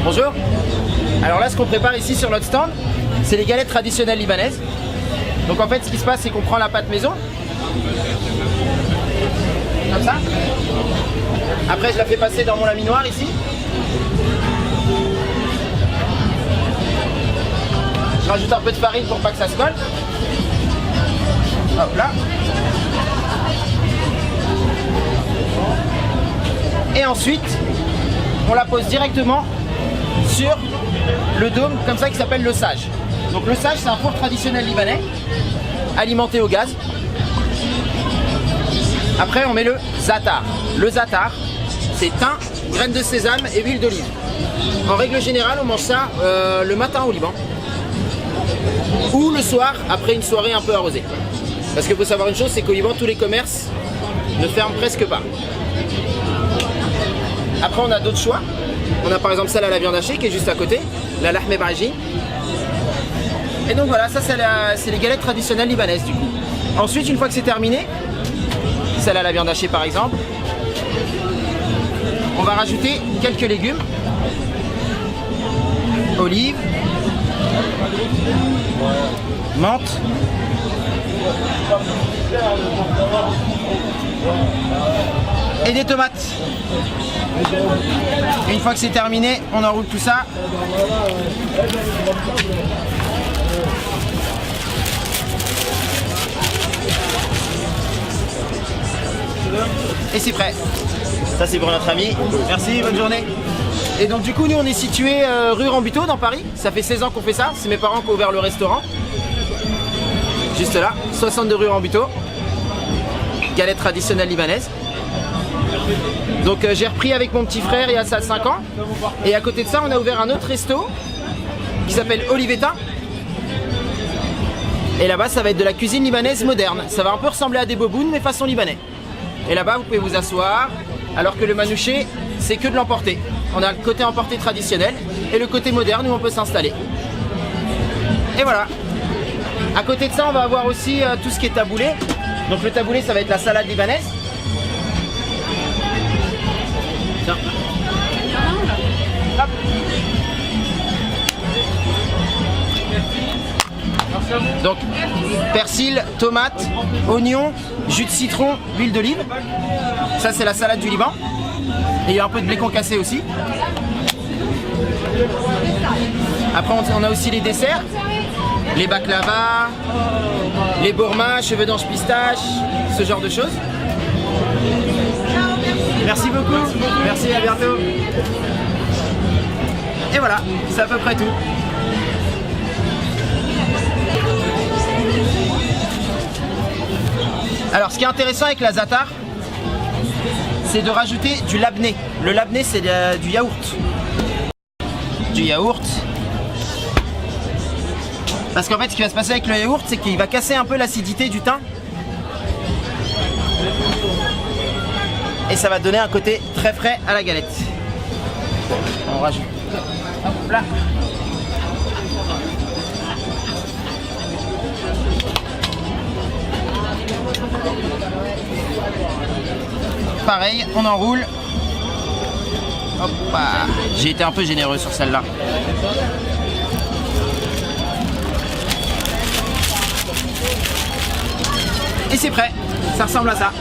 Bonjour. Alors là, ce qu'on prépare ici sur notre stand, c'est les galettes traditionnelles libanaises. Donc en fait, ce qui se passe, c'est qu'on prend la pâte maison. Comme ça. Après, je la fais passer dans mon laminoir ici. Je rajoute un peu de farine pour pas que ça se colle. Hop là. Et ensuite, on la pose directement sur le dôme, comme ça, qui s'appelle le sage. Donc le sage, c'est un four traditionnel libanais, alimenté au gaz. Après, on met le zatar. Le zatar, c'est thym, graines de sésame et huile d'olive. En règle générale, on mange ça le matin au Liban. Ou le soir, après une soirée un peu arrosée. Parce qu'il faut savoir une chose, c'est qu'au Liban, tous les commerces ne ferment presque pas. Après, on a d'autres choix. On a par exemple celle à la viande hachée qui est juste à côté, la lahme baji. Et donc voilà, ça c'est les galettes traditionnelles libanaises du coup. Ensuite, une fois que c'est terminé, celle à la viande hachée par exemple, on va rajouter quelques légumes, olives, menthe, et des tomates. Une fois que c'est terminé, on enroule tout ça. Et c'est prêt. Ça c'est pour notre ami. Merci, bonne journée. Et donc du coup nous on est situé rue Rambuteau dans Paris. Ça fait 16 ans qu'on fait ça. C'est mes parents qui ont ouvert le restaurant. Juste là, 62 rue Rambuteau. Galette traditionnelle libanaise. Donc j'ai repris avec mon petit frère il y a ça 5 ans. Et à côté de ça on a ouvert un autre resto qui s'appelle Olivetta. Et là-bas ça va être de la cuisine libanaise moderne. Ça va un peu ressembler à des bobounes mais façon libanais. Et là-bas vous pouvez vous asseoir. Alors que le manouché c'est que de l'emporter. On a le côté emporté traditionnel et le côté moderne où on peut s'installer. Et voilà. À côté de ça on va avoir aussi tout ce qui est taboulé. Donc le taboulé ça va être la salade libanaise. Tiens. Hop. Donc persil, tomate, oignon, jus de citron, huile d'olive. Ça c'est la salade du Liban. Et il y a un peu de blé concassé aussi. Après on a aussi les desserts. Les baklava, les bourmas, cheveux d'ange pistache, ce genre de choses. Merci beaucoup. Merci, à bientôt. Et voilà, c'est à peu près tout. Alors ce qui est intéressant avec la zatar, c'est de rajouter du labné. Le labné c'est du yaourt. Du yaourt. Parce qu'en fait ce qui va se passer avec le yaourt, c'est qu'il va casser un peu l'acidité du thym. Et ça va donner un côté très frais à la galette. On rajoute. Hop là. Pareil, on enroule. Hop, j'ai été un peu généreux sur celle-là. Et c'est prêt. Ça ressemble à ça.